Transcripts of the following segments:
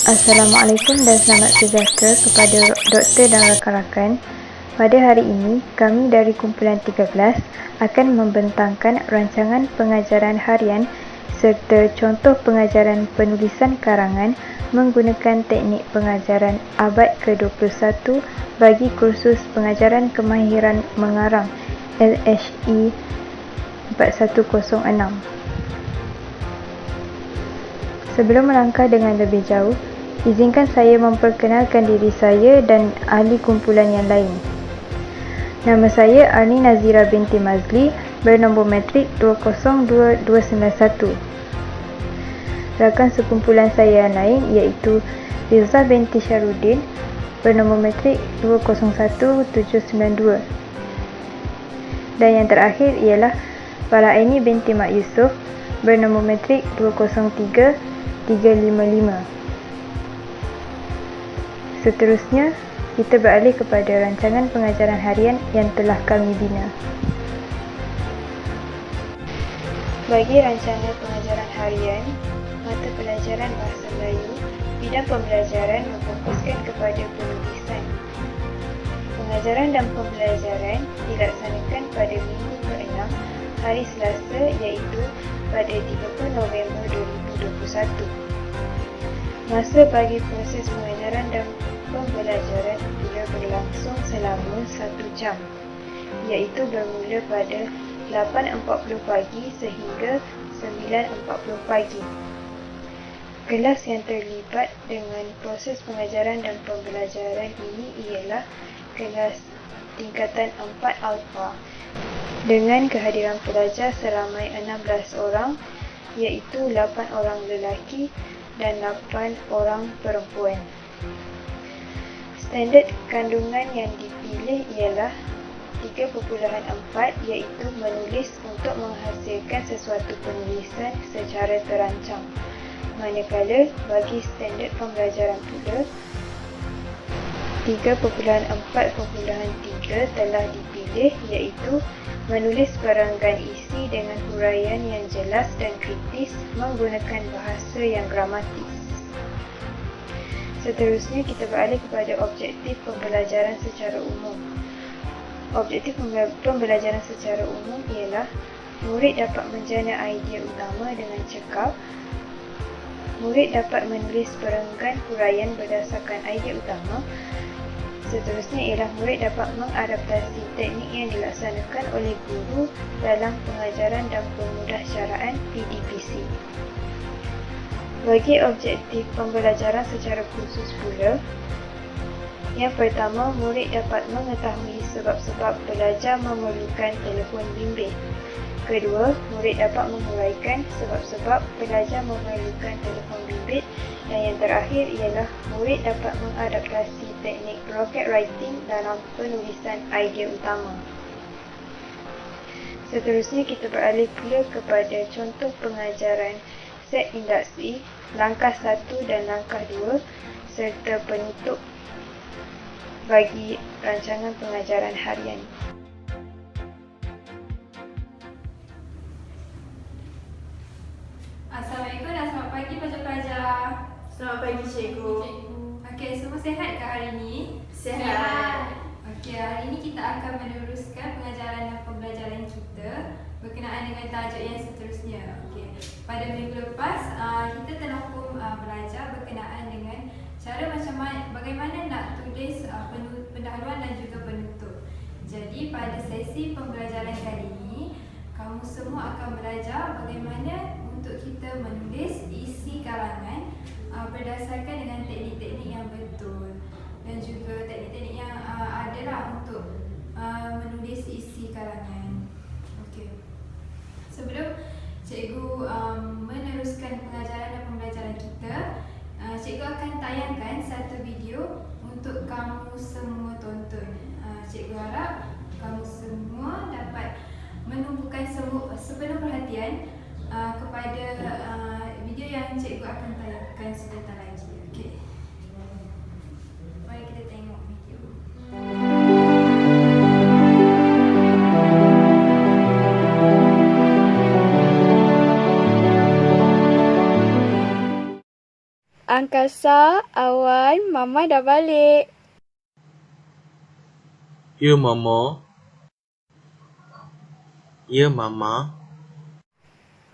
Assalamualaikum dan selamat sejahtera kepada doktor dan rakan-rakan. Pada hari ini, kami dari kumpulan 13 akan membentangkan rancangan pengajaran harian serta contoh pengajaran penulisan karangan menggunakan teknik pengajaran abad ke-21 bagi kursus pengajaran kemahiran mengarang LHE 4106. Sebelum melangkah dengan lebih jauh, izinkan saya memperkenalkan diri saya dan ahli kumpulan yang lain. Nama saya Arni Nazira binti Mazli, bernombor matrik 202291. Rakan sekumpulan saya yang lain iaitu Rizah binti Syarudin, bernombor matrik 201792. Dan yang terakhir ialah Farah Aini binti Mak Yusof, bernombor matrik 203355. Seterusnya, kita beralih kepada rancangan pengajaran harian yang telah kami bina. Bagi rancangan pengajaran harian, mata pelajaran Bahasa Melayu, bidang pembelajaran memfokuskan kepada penulisan. Pengajaran dan pembelajaran dilaksanakan pada minggu ke-6, hari Selasa iaitu pada 30 November 2021. Masa bagi proses pengajaran dan pembelajaran ia berlangsung selama 1 jam, iaitu bermula pada 8.40 pagi sehingga 9.40 pagi. Kelas yang terlibat dengan proses pengajaran dan pembelajaran ini ialah kelas tingkatan 4 Alpha dengan kehadiran pelajar seramai 16 orang, iaitu 8 orang lelaki dan 8 orang perempuan. Standard kandungan yang dipilih ialah 3.4 iaitu menulis untuk menghasilkan sesuatu penulisan secara terancang. Manakala bagi standard pembelajaran pula 3.4.3 telah dipilih iaitu menulis perenggan isi dengan huraian yang jelas dan kritis menggunakan bahasa yang gramatis. Seterusnya kita beralih kepada objektif pembelajaran secara umum. Objektif pembelajaran secara umum ialah murid dapat menjana idea utama dengan cekap. Murid dapat menulis perenggan huraian berdasarkan idea utama. Seterusnya ialah murid dapat mengadaptasi teknik yang dilaksanakan oleh guru dalam pengajaran dan pemudahsyaraan PDPC. Bagi objektif pembelajaran secara khusus pula, yang pertama, murid dapat mengetahui sebab-sebab pelajar memerlukan telefon bimbit. Kedua, murid dapat menguraikan sebab-sebab pelajar memerlukan telefon bimbit. Dan yang terakhir ialah murid dapat mengadaptasi teknik rocket writing dalam penulisan idea utama. Seterusnya kita beralih pula kepada contoh pengajaran set induksi, langkah 1 dan langkah 2 serta penutup bagi rancangan pengajaran harian. Assalamualaikum dan selamat pagi pelajar-pelajar. Selamat pagi cikgu. Okey, semua sihat ke hari ini? Sihat. Okey, hari ini kita akan meneruskan pengajaran dan pembelajaran kita berkenaan dengan tajuk yang seterusnya. Okey, pada minggu lepas kita telah pun belajar berkenaan dengan cara bagaimana nak tulis pendahuluan dan juga penutup. Jadi pada sesi pembelajaran kali ini, kamu semua akan belajar bagaimana untuk kita menulis isi karangan berdasarkan dengan teknik-teknik yang betul dan juga teknik-teknik yang adalah untuk menulis isi karangan. Okey. Sebelum cikgu meneruskan pengajaran dan pembelajaran kita, cikgu akan tayangkan satu video untuk kamu semua tonton. Cikgu harap kamu semua dapat menumpukan sepenuh perhatian kepada video yang cikgu akan tayangkan sebentar lagi. Okey. Mari kita tengok video. Angkasa, Awan, Mama dah balik. Ya, Mama. Ya, Mama.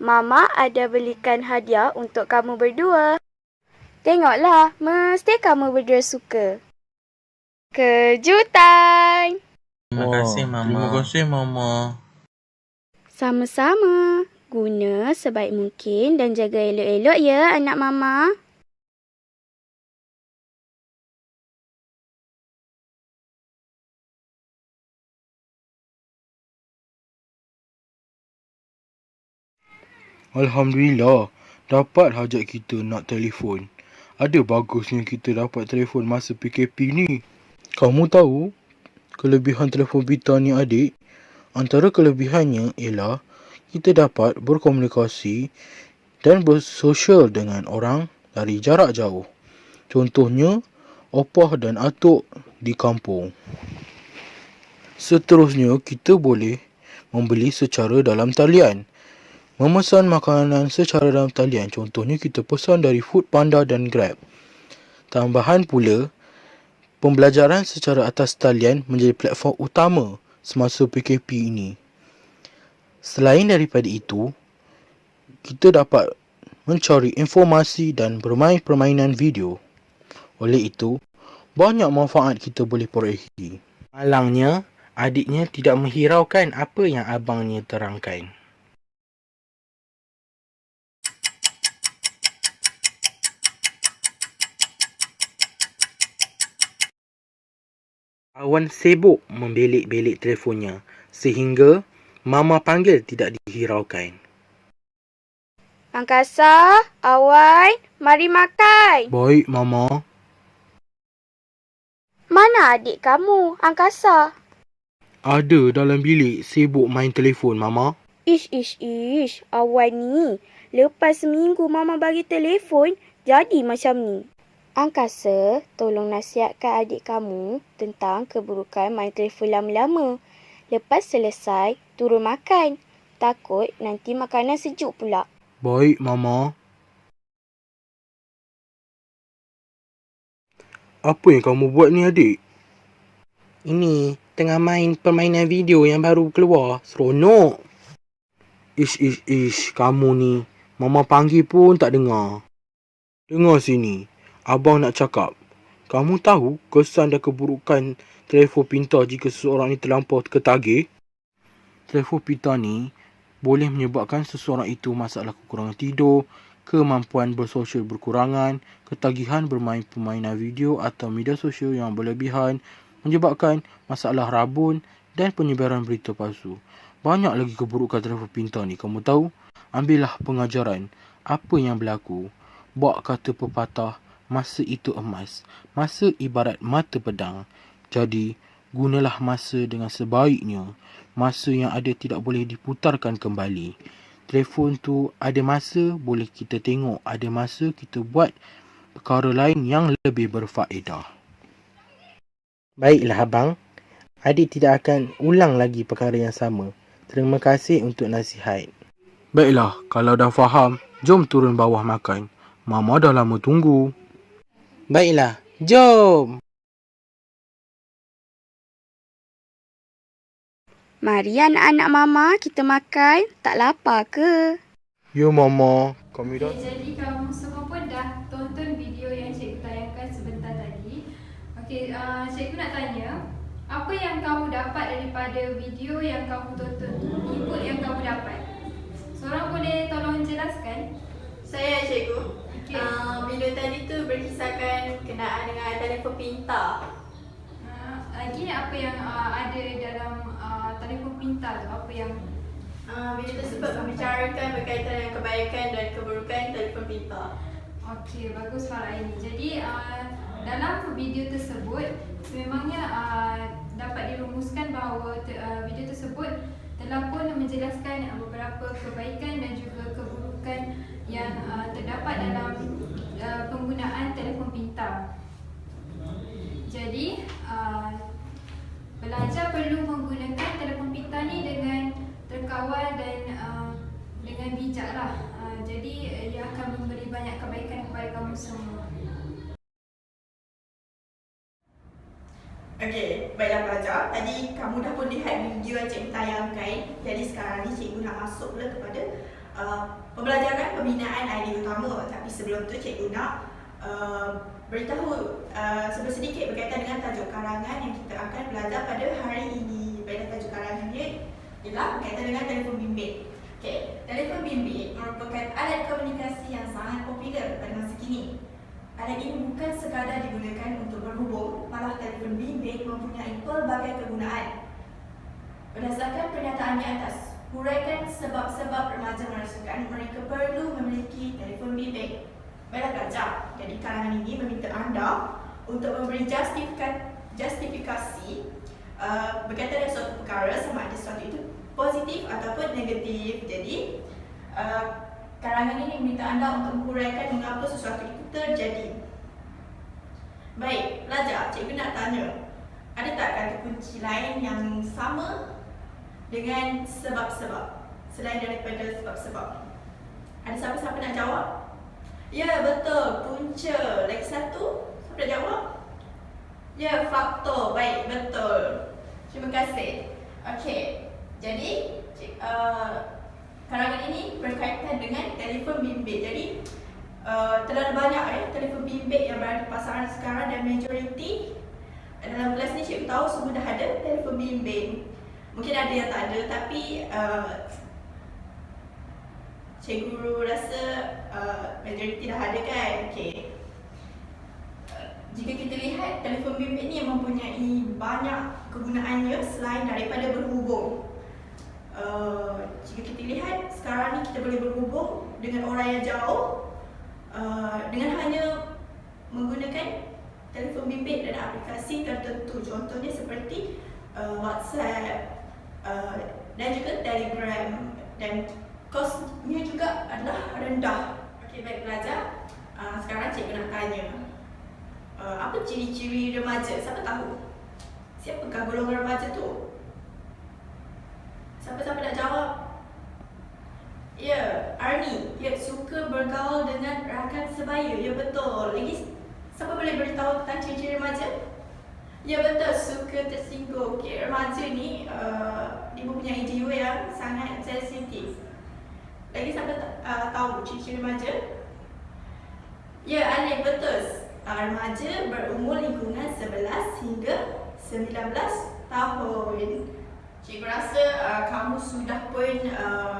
Mama ada belikan hadiah untuk kamu berdua. Tengoklah, mesti kamu berdua suka. Kejutan! Terima kasih, Mama. Terima kasih, Mama. Sama-sama. Guna sebaik mungkin dan jaga elok-elok ya anak Mama. Alhamdulillah, dapat hajat kita nak telefon. Ada bagusnya kita dapat telefon masa PKP ni. Kamu tahu kelebihan telefon pintar ni, adik? Antara kelebihannya ialah kita dapat berkomunikasi dan bersosial dengan orang dari jarak jauh. Contohnya, opah dan atuk di kampung. Seterusnya, kita boleh membeli secara dalam talian. Memesan makanan secara dalam talian, contohnya kita pesan dari Foodpanda dan Grab. Tambahan pula, pembelajaran secara atas talian menjadi platform utama semasa PKP ini. Selain daripada itu, kita dapat mencari informasi dan bermain permainan video. Oleh itu, banyak manfaat kita boleh perolehi. Malangnya, adiknya tidak menghiraukan apa yang abangnya terangkan. Awan sibuk membelik-belik telefonnya sehingga Mama panggil tidak dihiraukan. Angkasa, Awan, mari makan. Baik, Mama. Mana adik kamu, Angkasa? Ada dalam bilik sibuk main telefon, Mama. Ish, Awan ni. Lepas seminggu Mama bagi telefon, jadi macam ni. Angkasa, tolong nasihatkan adik kamu tentang keburukan main telefon lama-lama. Lepas selesai, turun makan. Takut nanti makanan sejuk pula. Baik, Mama. Apa yang kamu buat ni, adik? Ini tengah main permainan video yang baru keluar. Seronok. Ish, kamu ni. Mama panggil pun tak dengar. Dengar sini. Abang nak cakap. Kamu tahu kesan dan keburukan telefon pintar jika seseorang ni terlampau ketagih? Telefon pintar ni boleh menyebabkan seseorang itu masalah kekurangan tidur, kemampuan bersosial berkurangan, ketagihan bermain permainan video atau media sosial yang berlebihan, menyebabkan masalah rabun dan penyebaran berita palsu. Banyak lagi keburukan telefon pintar ni. Kamu tahu? Ambillah pengajaran apa yang berlaku. Bak kata pepatah, masa itu emas, masa ibarat mata pedang. Jadi, gunalah masa dengan sebaiknya. Masa yang ada tidak boleh diputarkan kembali. Telefon tu ada masa boleh kita tengok, ada masa kita buat perkara lain yang lebih berfaedah. Baiklah abang, adik tidak akan ulang lagi perkara yang sama. Terima kasih untuk nasihat. Baiklah, kalau dah faham, jom turun bawah makan. Mama dah lama tunggu. Baiklah, jom! Mari anak-anak Mama, kita makan. Tak lapar ke? Ya, Mama. Kami dah... Jadi kamu semua pun dah tonton video yang cikgu tayangkan sebentar tadi. Okey, cikgu nak tanya, apa yang kamu dapat daripada video yang kamu tonton tu? Input yang kamu dapat. Seorang boleh tolong jelaskan? Saya, cikgu. Okey. Video tadi tu berkisahkan kenaan dengan telefon pintar. Lagi apa yang ada dalam telefon pintar tu? Apa yang Video tersebut membicarakan berkaitan dengan kebaikan dan keburukan telefon pintar. Okey, bagus Farah ini. Jadi dalam video tersebut sememangnya dapat dirumuskan bahawa video tersebut telah pun menjelaskan beberapa kebaikan dan juga keburukan yang terdapat dalam penggunaan telefon pintar. Jadi pelajar perlu menggunakan telefon pintar ni dengan terkawal dan dengan bijaklah. Jadi ia akan memberi banyak kebaikan kepada kamu semua. Okey, baiklah pelajar. Tadi kamu dah pun lihat video yang cikgu tayangkan. Jadi sekarang ni cikgu nak masuk pula kepada pembelajaran pembinaan idea utama. Tapi sebelum tu cikgu nak beritahu sedikit berkaitan dengan tajuk karangan yang kita akan belajar pada hari ini. Baiklah, tajuk karangannya ialah berkaitan dengan telefon bimbit. Okey, telefon bimbit merupakan alat komunikasi yang sangat popular pada masa kini. Alat ini bukan sekadar digunakan untuk berhubung, malah telefon bimbit mempunyai pelbagai kegunaan. Berdasarkan pernyataan di atas, huraikan sebab-sebab remaja merasakan mereka perlu memiliki telefon bimbit. Baiklah pelajar, jadi karangan ini meminta anda untuk memberi justifikasi berkaitan dengan suatu perkara, sama ada sesuatu itu positif ataupun negatif. Jadi karangan ini meminta anda untuk menghuraikan mengapa sesuatu itu terjadi. Baik, pelajar, cikgu nak tanya, ada tak kata kunci lain yang sama dengan sebab-sebab selain daripada sebab-sebab? Ada siapa-siapa nak jawab? Ya, betul, punca. Lagi satu, siapa nak jawab? Ya, faktor. Baik, betul. Terima kasih. Okey, jadi karangan ini berkaitan dengan telefon bimbit. Jadi terlalu banyak telefon bimbit yang berada di pasaran sekarang dan majoriti dalam kelas ni cikgu tahu semua dah ada telefon bimbit. Mungkin ada yang tak ada, tapi cikgu rasa majoriti dah ada kan. Okey. Jika kita lihat telefon bimbit ni mempunyai banyak kegunaannya selain daripada berhubung. Jika kita lihat sekarang ni kita boleh berhubung dengan orang yang jauh dengan hanya menggunakan telefon bimbit dan aplikasi tertentu. Contohnya seperti WhatsApp dan juga Telegram, dan kosnya juga adalah rendah. Okey, baik pelajar. Sekarang cikgu nak tanya, apa ciri-ciri remaja? Siapa tahu? Siapakah golongan remaja tu? Siapa-siapa nak jawab? Ya, Arni. Ya, suka bergaul dengan rakan sebaya. Ya, betul. Lagi, siapa boleh beritahu tentang ciri-ciri remaja? Ya, betul. Suka tersinggung. Okay, remaja ni dia mempunyai jiwa yang sangat sensitif. Lagi siapa tahu ciri-ciri remaja? Ya, Alif, betul. Remaja berumur lingkungan 11 hingga 19 tahun. Cikgu rasa kamu sudah pun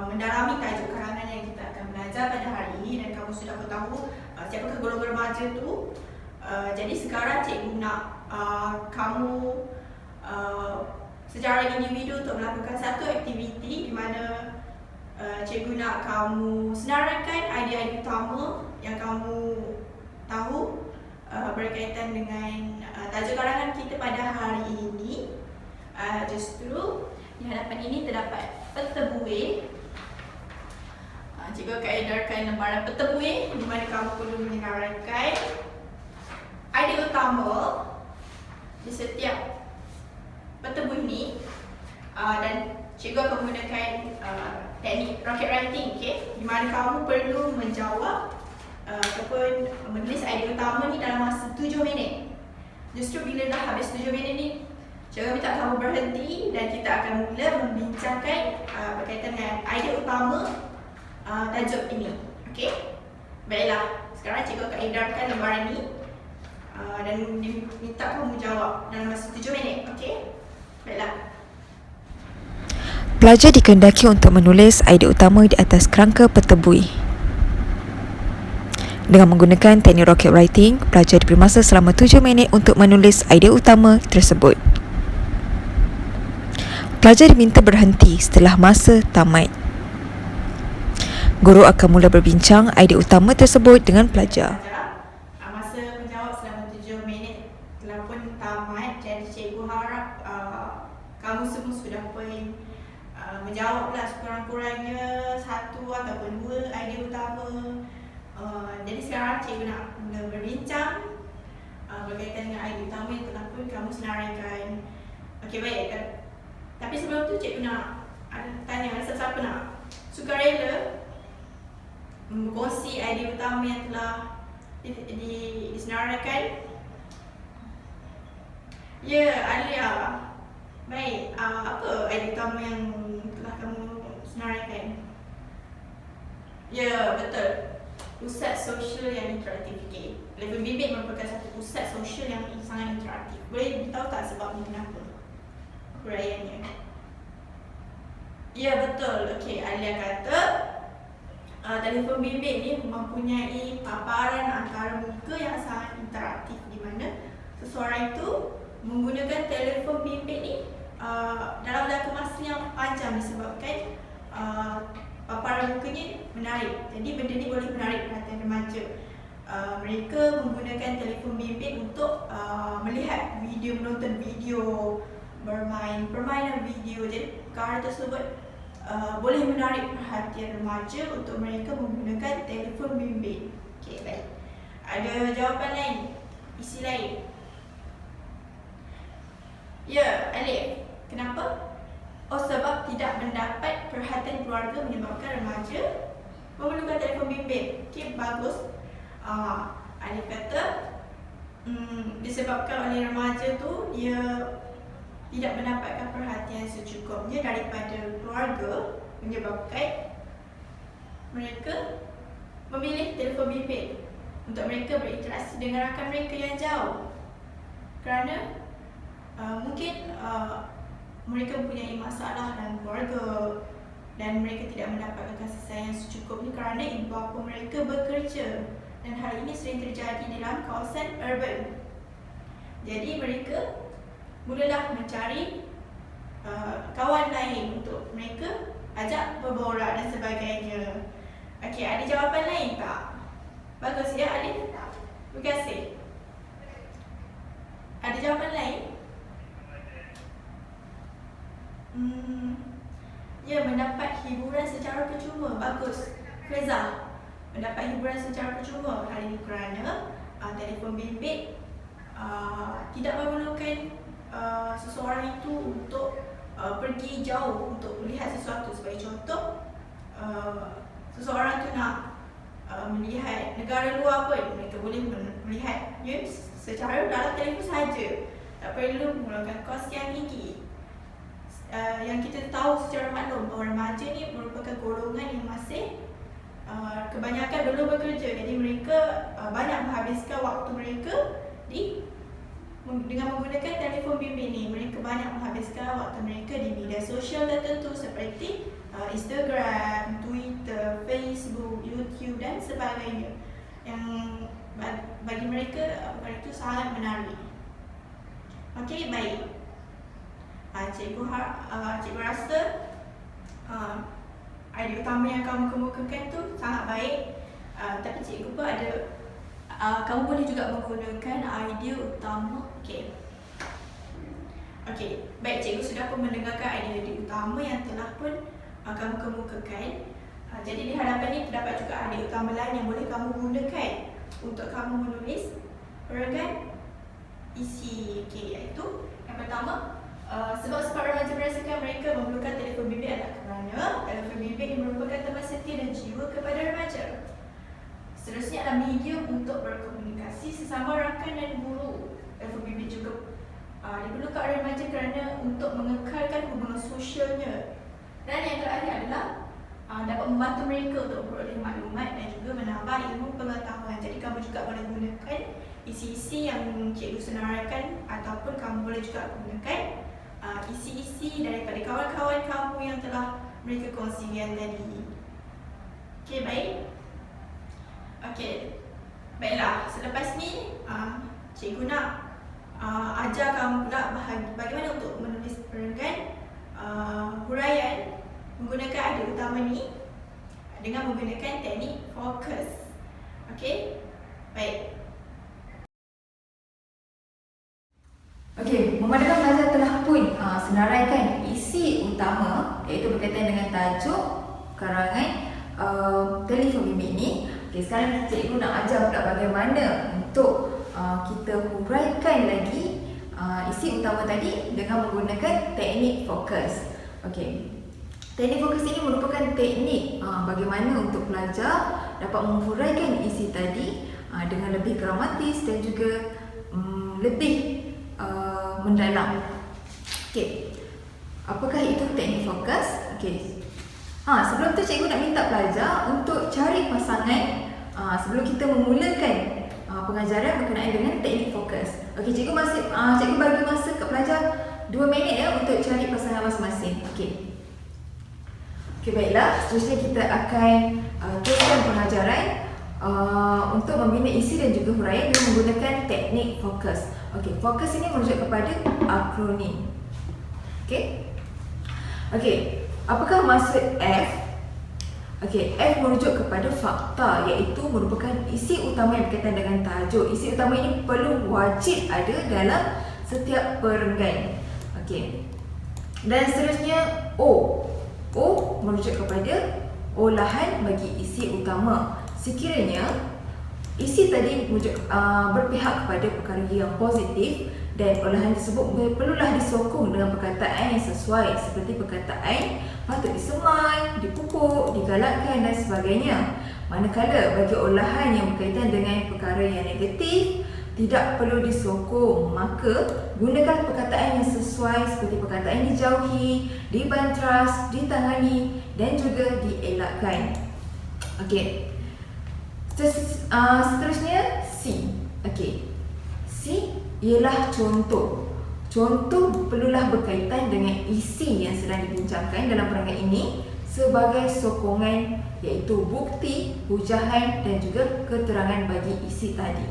mendalami tajuk karangan yang kita akan belajar pada hari ini, dan kamu sudah pun tahu siapakah golongan remaja tu. Jadi sekarang cikgu nak kamu secara individu untuk melakukan satu aktiviti di mana cikgu nak kamu senaraikan idea-idea utama yang kamu tahu berkaitan dengan tajuk karangan kita pada hari ini. Justru di hadapan ini terdapat peta buih. Cikgu akan edarkan lembaran peta buih di mana kamu perlu menyenaraikan idea utama di setiap peta buih ni, dan cikgu akan menggunakan teknik rocket writing, di mana kamu perlu menjawab ataupun menulis idea utama ni dalam masa 7 minit. Justru bila dah habis 7 minit ni, cikgu minta kamu berhenti dan kita akan mula membincangkan berkaitan dengan idea utama tajuk ini. Okey? Baiklah, sekarang cikgu akan edarkan lembaran ni dan diminta kamu jawab dalam masa 7 minit. Okey? Baiklah. Pelajar dikehendaki untuk menulis idea utama di atas kerangka peta buih. Dengan menggunakan teknik rocket writing, pelajar diberi masa selama 7 minit untuk menulis idea utama tersebut. Pelajar diminta berhenti setelah masa tamat. Guru akan mula berbincang idea utama tersebut dengan pelajar. Masa menjawab selama 7 minit telah pun tamat. Jadi cikgu harap kamu semua sudah pun menjawablah sekurang-kurangnya 1 ataupun 2 idea utama. Jadi sekarang cikgu nak mula berbincang berkaitan dengan idea utama yang telah pun kamu senaraikan. Okey, baik. Tapi sebelum tu cikgu nak tanya, ada siapa nak sukarela berkongsi idea utama yang telah disenaraikan? Ya, Alia. Baik, apa idea utama yang telah kamu senaraikan? Ya, betul. Pusat sosial yang interaktif. Okay. Level bimbit merupakan satu pusat sosial yang sangat interaktif. Boleh beritahu tak sebabnya kenapa? Huraiannya. Ya, betul. Okey, Alia kata telefon bimbit ni mempunyai paparan antara muka yang sangat interaktif di mana seseorang itu menggunakan telefon bimbit ni dalam jangka masa yang panjang disebabkan paparan mukanya menarik. Jadi benda ni boleh menarik perhatian remaja. Mereka menggunakan telefon bimbit untuk melihat video, menonton video, bermain permainan video. Jadi perkara tersebut boleh menarik perhatian remaja untuk mereka menggunakan telefon bimbit. Okey, baik. Ada jawapan lain? Isi lain? Ya, Alif. Kenapa? Oh, sebab tidak mendapat perhatian keluarga menyebabkan remaja memerlukan telefon bimbit. Okey, bagus. Alif kata disebabkan oleh remaja tu dia tidak mendapatkan perhatian secukupnya daripada keluarga menyebabkan mereka memilih telefon bimbit untuk mereka berinteraksi dengan rakan mereka yang jauh. Kerana mungkin mereka mempunyai masalah dalam keluarga dan mereka tidak mendapatkan kasih sayang secukupnya kerana ibu bapa mereka bekerja, dan hal ini sering terjadi di dalam kawasan urban. Jadi mereka mulalah mencari kawan lain untuk mereka ajak berborak dan sebagainya. Okey, ada jawapan lain tak? Bagus ya, Alif. Terima kasih. Ada jawapan lain? Ya, mendapat hiburan secara percuma. Bagus. Reza, mendapat hiburan secara percuma. Hal ini kerana telefon bimbit tidak memerlukan seseorang itu untuk pergi jauh untuk melihat sesuatu. Sebagai contoh, seseorang itu nak melihat negara luar pun mereka boleh melihat secara dalam telefon saja. Tak perlu menggunakan kos yang tinggi. Yang kita tahu secara maklum bahawa remaja ni merupakan golongan yang masih kebanyakan belum bekerja. Jadi mereka banyak menghabiskan waktu mereka dengan menggunakan telefon bimbit ni. Mereka banyak menghabiskan waktu mereka di media sosial tertentu seperti Instagram, Twitter, Facebook, YouTube dan sebagainya, yang bagi mereka perkara itu sangat menarik. Okey, baik. Cikgu rasa idea utama yang kamu kemukakan tu sangat baik. Tapi cikgu pun ada kamu boleh juga menggunakan idea utama. Okey, baik, cikgu sudah pun mendengarkan idea utama yang telah pun kamu kemukakan. Jadi di hadapan ni terdapat juga idea utama lain yang boleh kamu gunakan untuk kamu menulis perenggan isi. Okey, iaitu yang pertama, sebab remaja merasakan mereka memerlukan telefon bimbit adalah kerana telefon bimbit ini merupakan teman setia dan jiwa kepada remaja. Seterusnya adalah medium untuk berkomunikasi sesama rakan dan guru. Telefon bimbit juga diperlukan oleh remaja kerana untuk mengekalkan hubungan sosialnya. Dan yang terakhir adalah dapat membantu mereka untuk memperoleh maklumat dan juga menambah ilmu pengetahuan. Jadi kamu juga boleh gunakan isi-isi yang cikgu senaraikan, ataupun kamu boleh juga gunakan isi-isi daripada kawan-kawan kamu yang telah mereka kongsikan tadi. Okey, baik. Okey, baiklah. Selepas ni cikgu nak ajar kamu pula bagaimana untuk menulis perenggan huraian menggunakan idea utama ni dengan menggunakan teknik fokus. Okey, baik. Okey, memandangkan pelajar telah pun senaraikan isi utama iaitu berkaitan dengan tajuk karangan telefon bimbit ni. Okey, sekarang cikgu nak ajar pula bagaimana untuk kita huraikan lagi isi utama tadi dengan menggunakan teknik fokus. Okey, teknik fokus ini merupakan teknik bagaimana untuk pelajar dapat menghuraikan isi tadi dengan lebih gramatis dan juga lebih mendalam. Okey. Apakah itu teknik fokus? Okey. Sebelum tu cikgu nak minta pelajar untuk cari pasangan sebelum kita memulakan pengajaran berkenaan dengan teknik fokus. Okey, cikgu bagi masa ke pelajar 2 minit ya untuk cari pasangan masing-masing. Okey. Okey, baiklah. Seterusnya kita akan teruskan pengajaran untuk membina isi dan juga huraian dengan menggunakan teknik fokus. Okey, fokus ini merujuk kepada akronim. Okey. Okey, apakah maksud F? Okey, F merujuk kepada fakta, iaitu merupakan isi utama yang berkaitan dengan tajuk. Isi utama ini perlu wajib ada dalam setiap perenggan. Okey. Dan seterusnya O. O merujuk kepada olahan bagi isi utama. Sekiranya isi tadi berpihak kepada perkara yang positif dan olahan tersebut perlulah disokong dengan perkataan yang sesuai, seperti perkataan patut disemai, dipupuk, digalakkan dan sebagainya. Manakala bagi olahan yang berkaitan dengan perkara yang negatif tidak perlu disokong, maka gunakan perkataan yang sesuai seperti perkataan dijauhi, dibantras, ditangani dan juga dielakkan. Okey. Seterusnya C. Okey. C ialah contoh. Contoh perlulah berkaitan dengan isi yang sedang dibincangkan dalam perenggan ini sebagai sokongan, iaitu bukti, hujahan dan juga keterangan bagi isi tadi.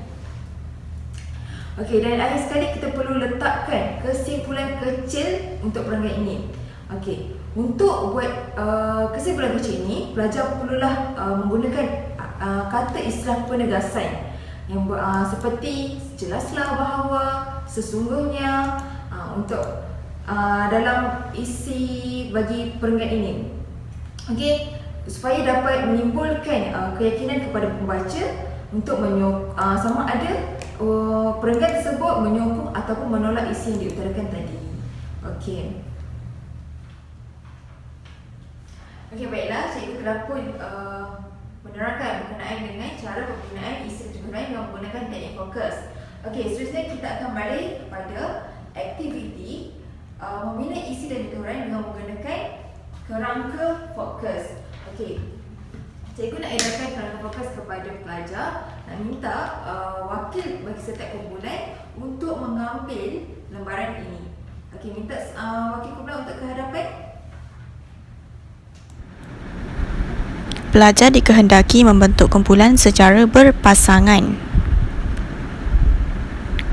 Okey, dan akhir sekali kita perlu letakkan kesimpulan kecil untuk perenggan ini. Okey, untuk buat kesimpulan kecil ini, pelajar perlulah menggunakan kata istilah penegasan yang seperti jelaslah bahawa, sesungguhnya, untuk dalam isi bagi perenggan ini. Okey, supaya dapat menimbulkan keyakinan kepada pembaca untuk sama ada perenggan tersebut menyokong ataupun menolak isi yang diutarakan tadi. Okey. Okey, baiklah, cikgu telah pun menerangkan berkenaan dengan cara penggunaan isi dan huraian dengan menggunakan teknik fokus. Okey, seterusnya kita akan balik kepada aktiviti membina isi dan huraian dengan menggunakan kerangka fokus. Okey, cikgu nak edarkan kerangka fokus kepada pelajar, nak minta wakil bagi setiap kumpulan untuk mengambil lembaran ini. Okey, minta wakil kumpulan untuk ke hadapan. Pelajar dikehendaki membentuk kumpulan secara berpasangan.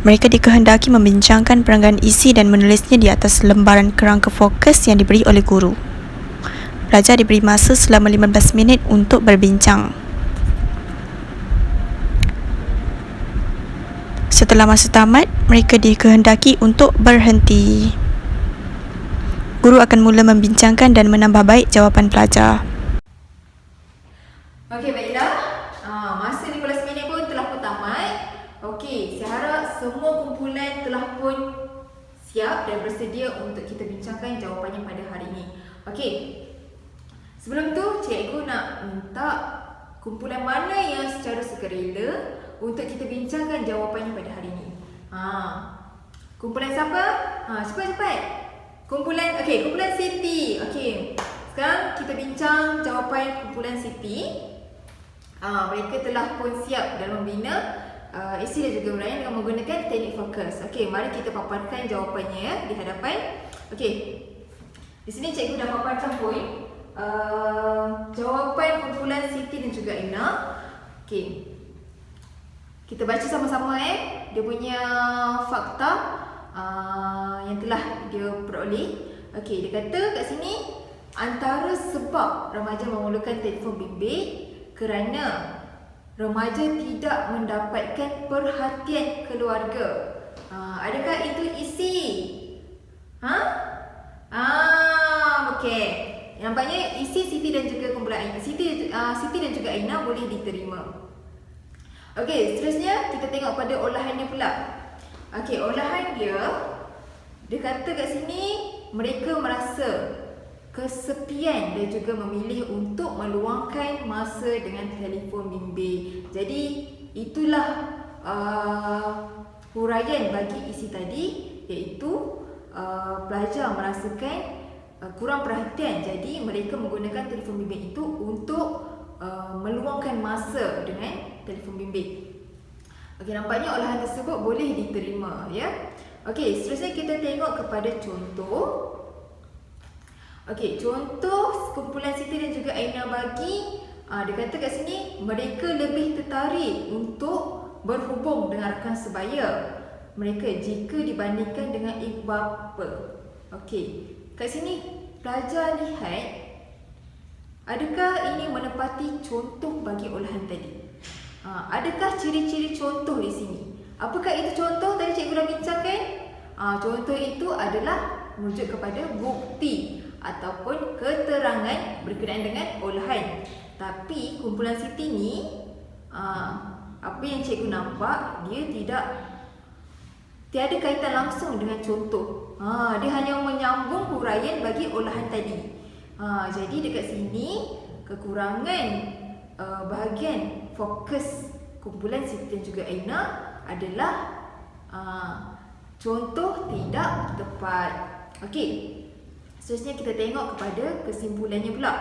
Mereka dikehendaki membincangkan perenggan isi dan menulisnya di atas lembaran kerangka fokus yang diberi oleh guru. Pelajar diberi masa selama 15 minit untuk berbincang. Setelah masa tamat, mereka dikehendaki untuk berhenti. Guru akan mula membincangkan dan menambah baik jawapan pelajar. Okey, baiklah. Masa 15 minit pun telah pun tamat. Okey, saya harap semua kumpulan telah pun siap dan bersedia untuk kita bincangkan jawapannya pada hari ini. Okey. Sebelum tu, cikgu nak minta kumpulan mana yang secara sukarela untuk kita bincangkan jawapannya pada hari ini. Kumpulan siapa? Cepat-cepat. Kumpulan Siti. Okey. Sekarang kita bincang jawapan kumpulan Siti. Mereka telah pun siap dalam membina isi dan juga huraian dengan menggunakan teknik fokus. Okey, mari kita paparkan jawapannya ya di hadapan. Okey. Di sini cikgu dah paparkan pun jawapan kumpulan Siti dan juga Ina. Okey. Kita baca sama-sama dia punya fakta yang telah dia peroleh. Okey, dia kata kat sini antara sebab remaja memerlukan telefon bimbit kerana remaja tidak mendapatkan perhatian keluarga. Adakah itu isi? Okey. Nampaknya isi Siti dan juga kumpulan Siti dan juga Aina boleh diterima. Okey, seterusnya kita tengok pada olahannya pula. Okey, olahan dia kata kat sini mereka merasa kesepian dan juga memilih untuk meluangkan masa dengan telefon bimbit. Jadi itulah huraian bagi isi isi tadi, iaitu pelajar merasakan kurang perhatian. Jadi mereka menggunakan telefon bimbit itu untuk meluangkan masa dengan telefon bimbit. Okey, nampaknya olahan tersebut boleh diterima, ya. Okey, seterusnya kita tengok kepada contoh. Okey, contoh kumpulan Siti dan juga Aina bagi, dia kata kat sini mereka lebih tertarik untuk berhubung dengan rakan sebaya mereka jika dibandingkan dengan ibu bapa. Okey, kat sini pelajar lihat adakah ini menepati contoh bagi olahan tadi. Adakah ciri-ciri contoh di sini? Apakah itu contoh tadi cikgu dah bincangkan? Contoh itu adalah merujuk kepada bukti ataupun keterangan berkenaan dengan olahan. Tapi kumpulan Siti ni, apa yang cikgu nampak, dia tiada kaitan langsung dengan contoh. Dia hanya menyambung huraian bagi olahan tadi. Jadi dekat sini kekurangan bahagian fokus kumpulan Siti dan juga Aina adalah contoh tidak tepat. Okey. Seterusnya kita tengok kepada kesimpulannya pula.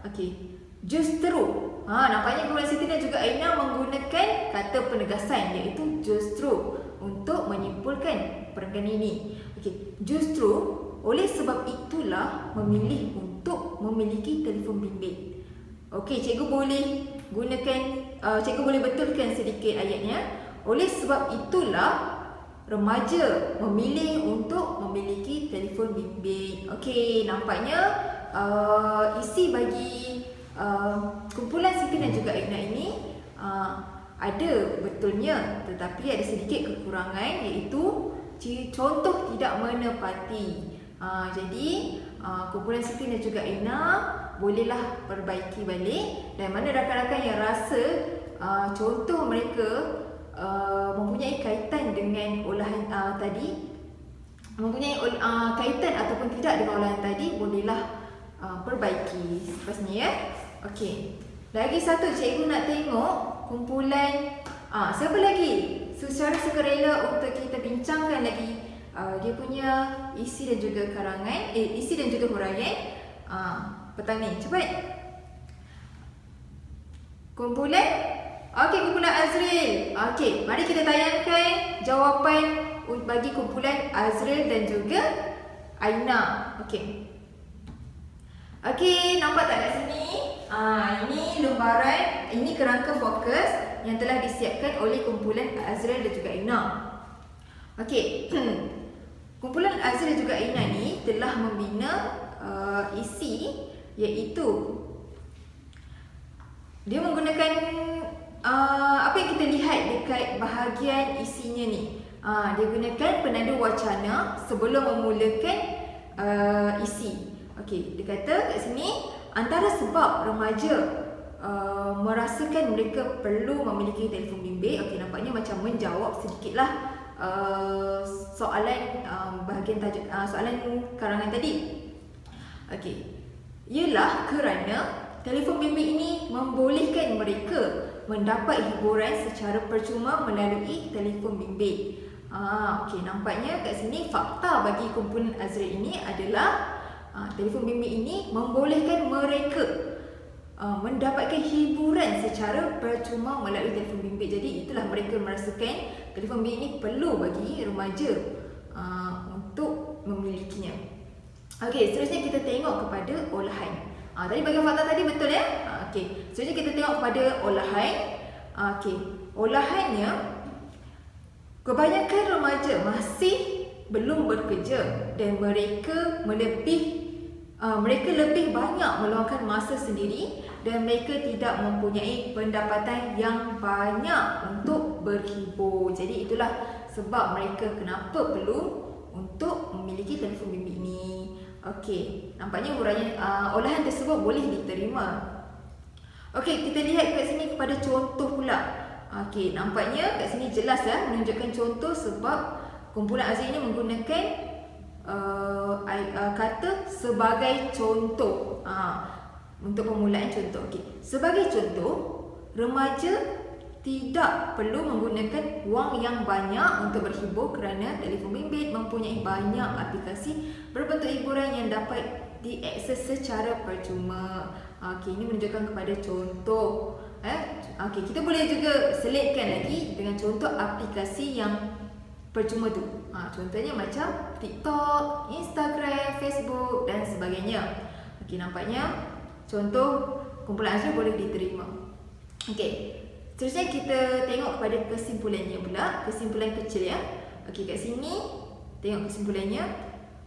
Okey. Justru. Nampaknya kumpulan Siti dan juga Aina menggunakan kata penegasan, iaitu justru, untuk menyimpulkan perenggan ini. Okey, justru oleh sebab itulah memilih untuk memiliki telefon bimbit. Okey, cikgu boleh betulkan sedikit ayatnya. Oleh sebab itulah remaja memilih untuk memiliki telefon bimbit. Okey, nampaknya isi bagi kumpulan Siti dan juga Aina ini ada betulnya, tetapi ada sedikit kekurangan, iaitu contoh tidak menepati. Jadi kumpulan Siti dan juga Aina bolehlah perbaiki balik. Dan mana rakan-rakan yang rasa contoh mereka mempunyai kaitan dengan olahan tadi, mempunyai kaitan ataupun tidak dengan olahan tadi, bolehlah perbaiki selepas ni, ya. Okey. Lagi satu cikgu nak tengok kumpulan siapa lagi secara sukarela untuk kita bincangkan lagi dia punya isi dan juga karangan, isi dan juga huraian petang ni. Cepat. Kumpulan Azril. Okey, mari kita tayangkan jawapan bagi kumpulan Azril dan juga Aina. Okey. Okey, nampak tak kat sini? Ini lembaran, ini kerangka fokus yang telah disiapkan oleh kumpulan Azril dan juga Aina. Okey. Kumpulan Azril dan juga Aina ni telah membina isi, iaitu dia menggunakan apa yang kita lihat dekat bahagian isinya ni. Dia gunakan penanda wacana sebelum memulakan isi. Okey, dia kata kat sini antara sebab remaja merasakan mereka perlu memiliki telefon bimbit. Okey, nampaknya macam menjawab sedikitlah soalan bahagian tajuk soalan karangan tadi. Okey, ialah kerana telefon bimbit ini membolehkan mereka mendapat hiburan secara percuma melalui telefon bimbit. Okey, nampaknya kat sini fakta bagi kumpulan Azril ini adalah telefon bimbit ini membolehkan mereka mendapatkan hiburan secara percuma melalui telefon bimbit. Jadi itulah mereka merasakan telefon bimbit ini perlu bagi remaja untuk memilikinya. Okey, seterusnya kita tengok kepada olahan. Tadi bagian fakta tadi betul, ya? Okey, seterusnya kita tengok kepada olahan. Okey, olahannya kebanyakan remaja masih belum bekerja dan mereka lebih banyak meluangkan masa sendiri dan mereka tidak mempunyai pendapatan yang banyak untuk berhibur. Jadi itulah sebab mereka kenapa perlu untuk memiliki telefon bimbit ini. Okey, nampaknya olahan tersebut boleh diterima. Okey, kita lihat kat sini kepada contoh pula. Okey, nampaknya kat sini jelas menunjukkan contoh sebab kumpulan Azril ini menggunakan kata sebagai contoh untuk permulaan contoh. Okey, sebagai contoh, remaja tidak perlu menggunakan wang yang banyak untuk berhibur kerana telefon bimbit mempunyai banyak aplikasi berbentuk hiburan yang dapat diakses secara percuma. Okey, ini menunjukkan kepada contoh. Okey, kita boleh juga selitkan lagi dengan contoh aplikasi yang percuma tu. Contohnya macam TikTok, Instagram, Facebook dan sebagainya. Okey, nampaknya contoh kumpulan ajar boleh diterima. Okey. Seterusnya kita tengok kepada kesimpulannya pula, kesimpulan kecil ya. Okey, kat sini tengok kesimpulannya.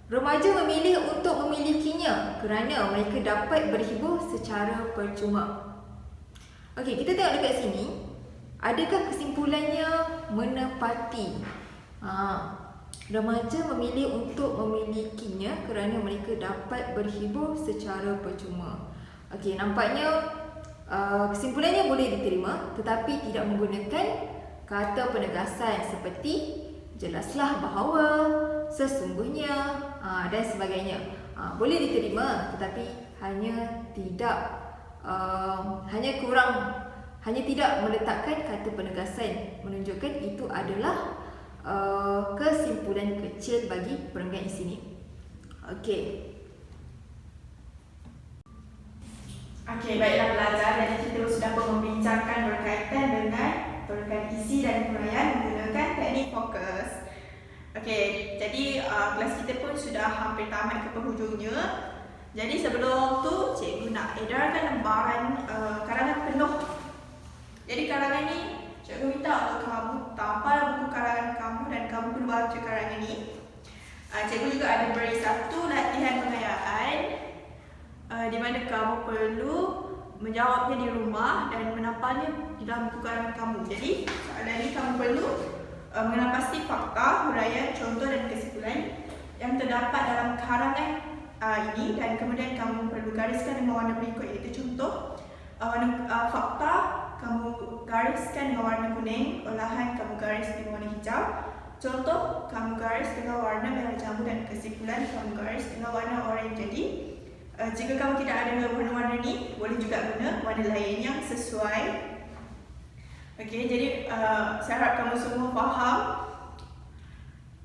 Remaja memilih untuk memilikinya kerana mereka dapat berhibur secara percuma. Okey, kita tengok dekat sini. Adakah kesimpulannya menepati? Remaja memilih untuk memilikinya kerana mereka dapat berhibur secara percuma. Okey, nampaknya kesimpulannya boleh diterima tetapi tidak menggunakan kata penegasan seperti jelaslah bahawa, sesungguhnya dan sebagainya. Boleh diterima tetapi hanya tidak meletakkan kata penegasan, menunjukkan itu adalah kesimpulan kecil bagi perenggan isi ini. Okey. Okey, baiklah pelajar. Jadi kita sudah membincangkan berkaitan dengan perenggan isi dan huraian menggunakan teknik fokus. Okey, jadi kelas kita pun sudah hampir tamat ke penghujungnya. Jadi sebelum tu cikgu nak edarkan lembaran karangan penuh. Jadi karangan ni cikgu minta untuk kamu tampal buku karangan kamu dan kamu perlu baca karangan ni. Cikgu juga ada beri satu latihan pengayaan di mana kamu perlu menjawabnya di rumah dan menampalnya di dalam buku karangan kamu. Jadi soalan ini kamu perlu mengenal pasti fakta, huraian, contoh dan kesimpulan yang terdapat dalam karangan ini dan kemudian kamu perlu gariskan dengan warna berikut, iaitu contoh fakta kamu gariskan dengan warna kuning, olahan kamu garis dengan warna hijau, contoh kamu garis dengan warna merah jambu dan kesimpulan kamu garis dengan warna oranye. Jadi jika kamu tidak ada warna-warna ni, boleh juga guna warna lain yang sesuai. Okey, jadi saya harap kamu semua faham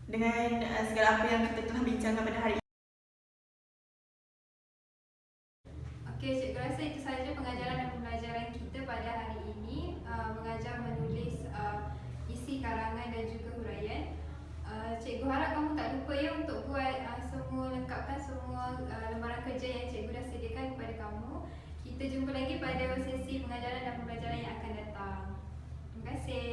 dengan segala apa yang kita telah bincangkan pada hari ini. Okey, cikgu rasa itu sahaja pengajaran dan pembelajaran kita pada hari ini. Mengajar menulis isi karangan dan juga huraian. Cikgu harap kamu tak lupa ya untuk buat lengkapkan semua lembaran kerja yang cikgu dah sediakan kepada kamu. Kita jumpa lagi pada sesi pengajaran dan pembelajaran yang akan datang. Terima kasih.